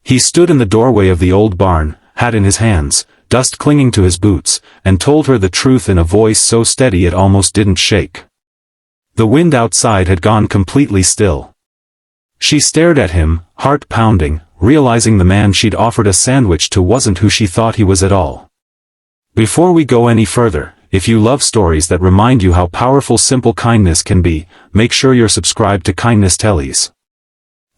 He stood in the doorway of the old barn, hat in his hands, dust clinging to his boots, and told her the truth in a voice so steady it almost didn't shake. The wind outside had gone completely still. She stared at him, heart pounding, realizing the man she'd offered a sandwich to wasn't who she thought he was at all. Before we go any further, if you love stories that remind you how powerful simple kindness can be, make sure you're subscribed to Kindness Tellies.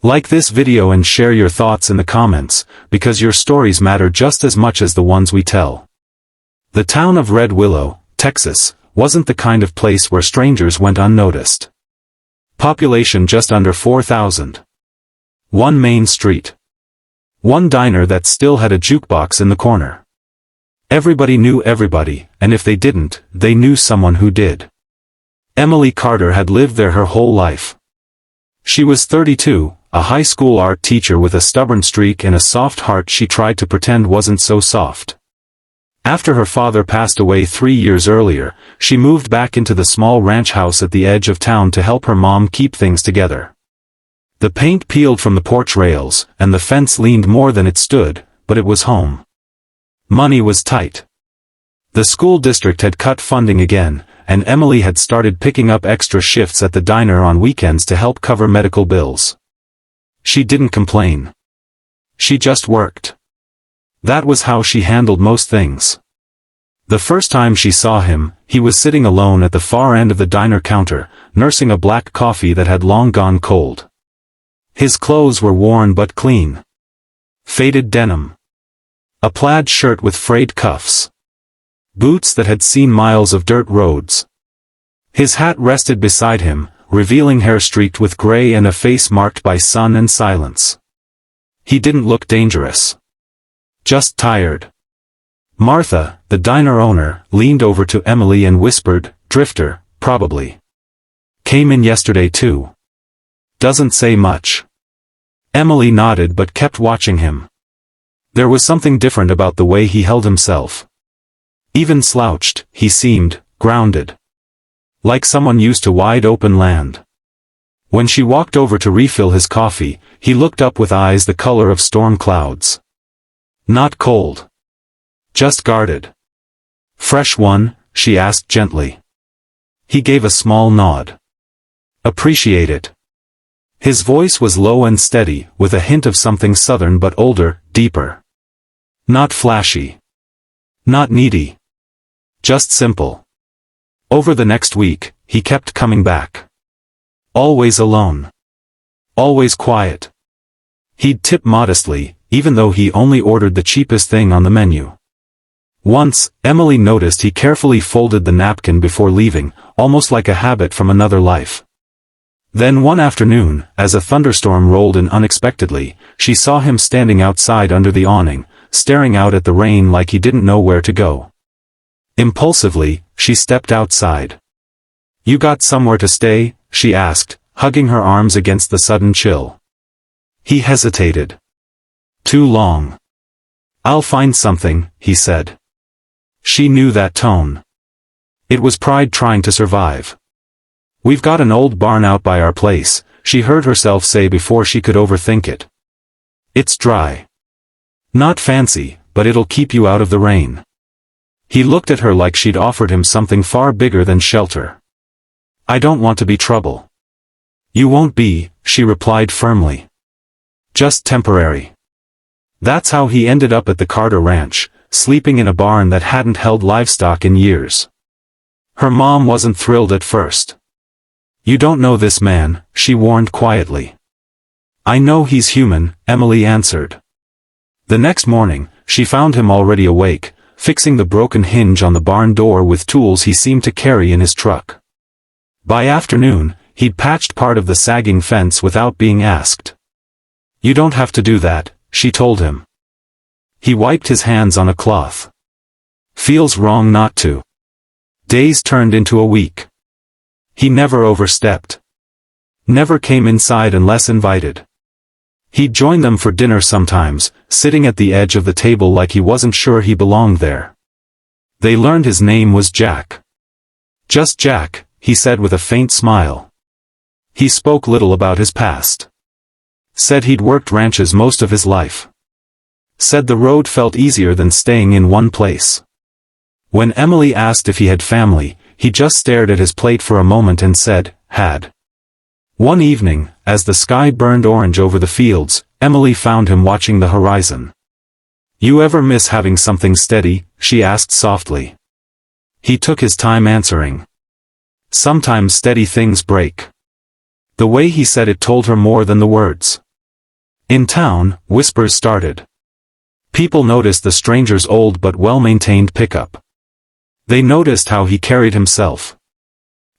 Like this video and share your thoughts in the comments, because your stories matter just as much as the ones we tell. The town of Red Willow, Texas, wasn't the kind of place where strangers went unnoticed. Population just under 4,000. One main street. One diner that still had a jukebox in the corner. Everybody knew everybody, and if they didn't, they knew someone who did. Emily Carter had lived there her whole life. She was 32, a high school art teacher with a stubborn streak and a soft heart she tried to pretend wasn't so soft. After her father passed away 3 years earlier, she moved back into the small ranch house at the edge of town to help her mom keep things together. The paint peeled from the porch rails, and the fence leaned more than it stood, but it was home. Money was tight. The school district had cut funding again, and Emily had started picking up extra shifts at the diner on weekends to help cover medical bills. She didn't complain. She just worked. That was how she handled most things. The first time she saw him, he was sitting alone at the far end of the diner counter, nursing a black coffee that had long gone cold. His clothes were worn but clean. Faded denim. A plaid shirt with frayed cuffs. Boots that had seen miles of dirt roads. His hat rested beside him, revealing hair streaked with gray and a face marked by sun and silence. He didn't look dangerous. Just tired. Martha, the diner owner, leaned over to Emily and whispered, "Drifter, probably. Came in yesterday too. Doesn't say much." Emily nodded but kept watching him. There was something different about the way he held himself. Even slouched, he seemed grounded. Like someone used to wide-open land. When she walked over to refill his coffee, he looked up with eyes the color of storm clouds. Not cold. Just guarded. "Fresh one?" she asked gently. He gave a small nod. "Appreciate it." His voice was low and steady, with a hint of something southern but older, deeper. Not flashy. Not needy. Just simple. Over the next week, he kept coming back. Always alone. Always quiet. He'd tip modestly, even though he only ordered the cheapest thing on the menu. Once, Emily noticed he carefully folded the napkin before leaving, almost like a habit from another life. Then one afternoon, as a thunderstorm rolled in unexpectedly, she saw him standing outside under the awning, staring out at the rain like he didn't know where to go. Impulsively, she stepped outside. "You got somewhere to stay?" she asked, hugging her arms against the sudden chill. He hesitated. "Too long." "I'll find something," he said. She knew that tone. It was pride trying to survive. "We've got an old barn out by our place," she heard herself say before she could overthink it. "It's dry. Not fancy, but it'll keep you out of the rain." He looked at her like she'd offered him something far bigger than shelter. "I don't want to be trouble." "You won't be," she replied firmly. "Just temporary." That's how he ended up at the Carter Ranch, sleeping in a barn that hadn't held livestock in years. Her mom wasn't thrilled at first. "You don't know this man," she warned quietly. "I know he's human," Emily answered. The next morning, she found him already awake, fixing the broken hinge on the barn door with tools he seemed to carry in his truck. By afternoon, he'd patched part of the sagging fence without being asked. "You don't have to do that," she told him. He wiped his hands on a cloth. "Feels wrong not to." Days turned into a week. He never overstepped. Never came inside unless invited. He'd join them for dinner sometimes, sitting at the edge of the table like he wasn't sure he belonged there. They learned his name was Jack. "Just Jack," he said with a faint smile. He spoke little about his past. Said he'd worked ranches most of his life. Said the road felt easier than staying in one place. When Emily asked if he had family, he just stared at his plate for a moment and said, had. One evening, as the sky burned orange over the fields, Emily found him watching the horizon. You ever miss having something steady? She asked softly. He took his time answering. Sometimes steady things break. The way he said it told her more than the words. In town, whispers started. People noticed the stranger's old but well-maintained pickup. They noticed how he carried himself.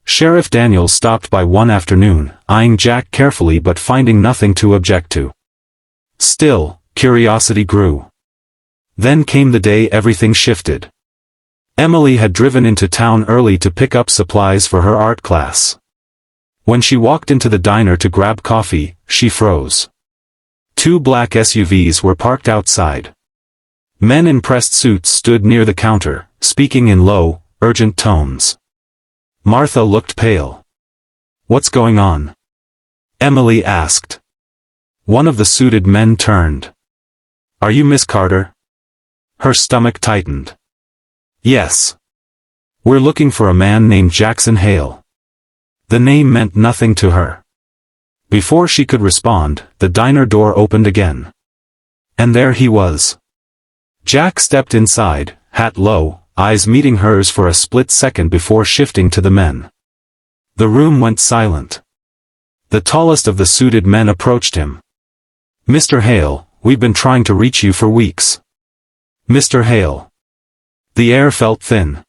Sheriff Daniels stopped by one afternoon, eyeing Jack carefully but finding nothing to object to. Still, curiosity grew. Then came the day everything shifted. Emily had driven into town early to pick up supplies for her art class. When she walked into the diner to grab coffee, she froze. 2 black SUVs were parked outside. Men in pressed suits stood near the counter, speaking in low, urgent tones. Martha looked pale. What's going on? Emily asked. One of the suited men turned. Are you Miss Carter? Her stomach tightened. Yes. We're looking for a man named Jackson Hale. The name meant nothing to her. Before she could respond, the diner door opened again. And there he was. Jack stepped inside, hat low, eyes meeting hers for a split second before shifting to the men. The room went silent. The tallest of the suited men approached him. Mr. Hale, we've been trying to reach you for weeks. Mr. Hale. The air felt thin.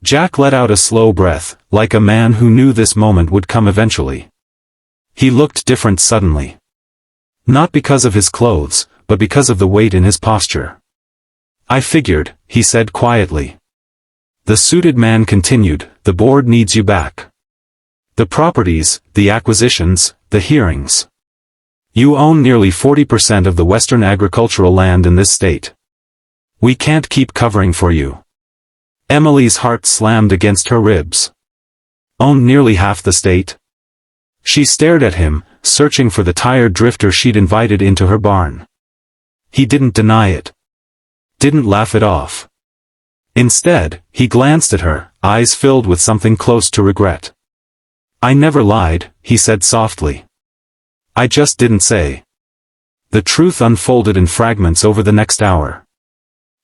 Jack let out a slow breath, like a man who knew this moment would come eventually. He looked different suddenly. Not because of his clothes, but because of the weight in his posture. I figured, he said quietly. The suited man continued, the board needs you back. The properties, the acquisitions, the hearings. You own nearly 40% of the western agricultural land in this state. We can't keep covering for you. Emily's heart slammed against her ribs. Own nearly half the state? She stared at him, searching for the tired drifter she'd invited into her barn. He didn't deny it. Didn't laugh it off. Instead, he glanced at her, eyes filled with something close to regret. I never lied, he said softly. I just didn't say. The truth unfolded in fragments over the next hour.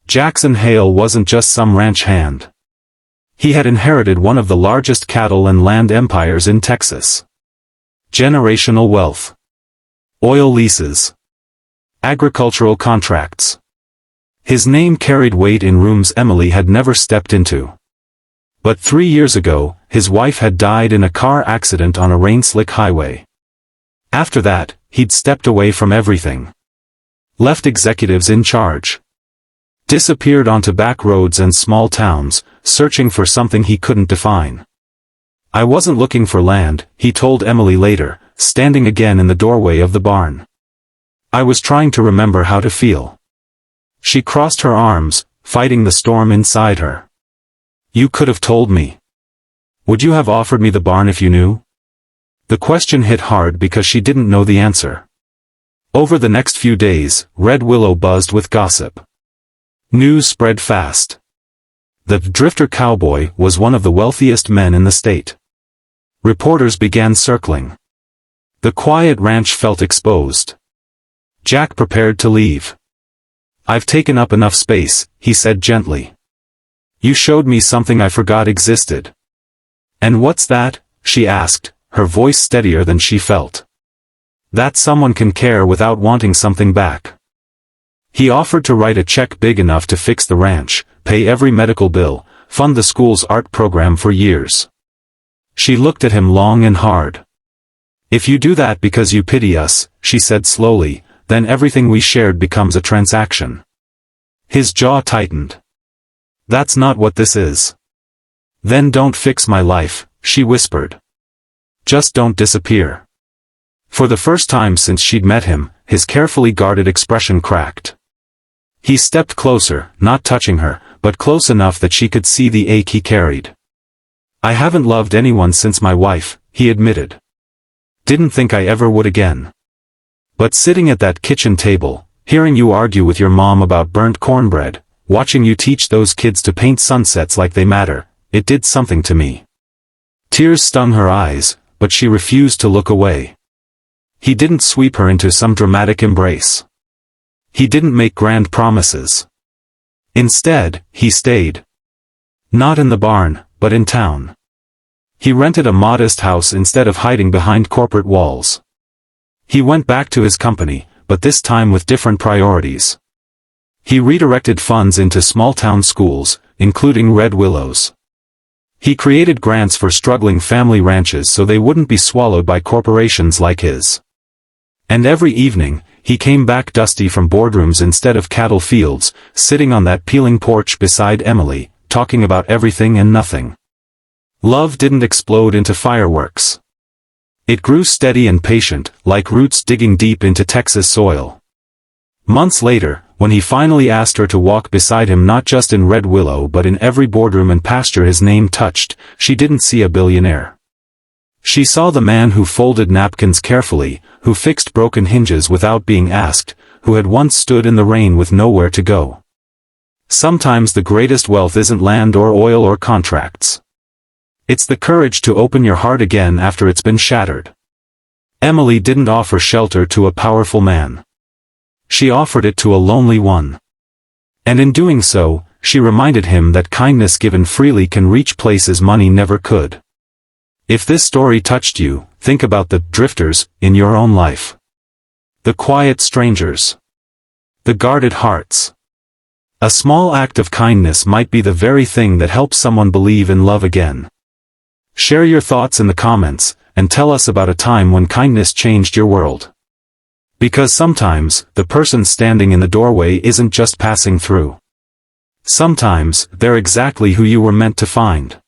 Jackson Hale wasn't just some ranch hand. He had inherited one of the largest cattle and land empires in Texas. Generational wealth. Oil leases. Agricultural contracts. His name carried weight in rooms Emily had never stepped into. But 3 years ago, his wife had died in a car accident on a rain-slick highway. After that, he'd stepped away from everything. Left executives in charge. Disappeared onto back roads and small towns, searching for something he couldn't define. I wasn't looking for land, he told Emily later, standing again in the doorway of the barn. I was trying to remember how to feel. She crossed her arms, fighting the storm inside her. You could have told me. Would you have offered me the barn if you knew? The question hit hard because she didn't know the answer. Over the next few days, Red Willow buzzed with gossip. News spread fast. The drifter Cowboy was one of the wealthiest men in the state. Reporters began circling. The quiet ranch felt exposed. Jack prepared to leave. I've taken up enough space, he said gently. You showed me something I forgot existed. And what's that? She asked, her voice steadier than she felt. That someone can care without wanting something back. He offered to write a check big enough to fix the ranch, pay every medical bill, fund the school's art program for years. She looked at him long and hard. If you do that because you pity us, she said slowly, then everything we shared becomes a transaction. His jaw tightened. That's not what this is. Then don't fix my life, she whispered. Just don't disappear. For the first time since she'd met him, his carefully guarded expression cracked. He stepped closer, not touching her, but close enough that she could see the ache he carried. I haven't loved anyone since my wife, he admitted. Didn't think I ever would again. But sitting at that kitchen table, hearing you argue with your mom about burnt cornbread, watching you teach those kids to paint sunsets like they matter, it did something to me." Tears stung her eyes, but she refused to look away. He didn't sweep her into some dramatic embrace. He didn't make grand promises. Instead, he stayed. Not in the barn, but in town. He rented a modest house instead of hiding behind corporate walls. He went back to his company, but this time with different priorities. He redirected funds into small-town schools, including Red Willows. He created grants for struggling family ranches so they wouldn't be swallowed by corporations like his. And every evening, he came back dusty from boardrooms instead of cattle fields, sitting on that peeling porch beside Emily, talking about everything and nothing. Love didn't explode into fireworks. It grew steady and patient, like roots digging deep into Texas soil. Months later, when he finally asked her to walk beside him not just in Red Willow but in every boardroom and pasture his name touched, she didn't see a billionaire. She saw the man who folded napkins carefully, who fixed broken hinges without being asked, who had once stood in the rain with nowhere to go. Sometimes the greatest wealth isn't land or oil or contracts. It's the courage to open your heart again after it's been shattered. Emily didn't offer shelter to a powerful man. She offered it to a lonely one. And in doing so, she reminded him that kindness given freely can reach places money never could. If this story touched you, think about the drifters in your own life. The quiet strangers. The guarded hearts. A small act of kindness might be the very thing that helps someone believe in love again. Share your thoughts in the comments, and tell us about a time when kindness changed your world. Because sometimes, the person standing in the doorway isn't just passing through. Sometimes, they're exactly who you were meant to find.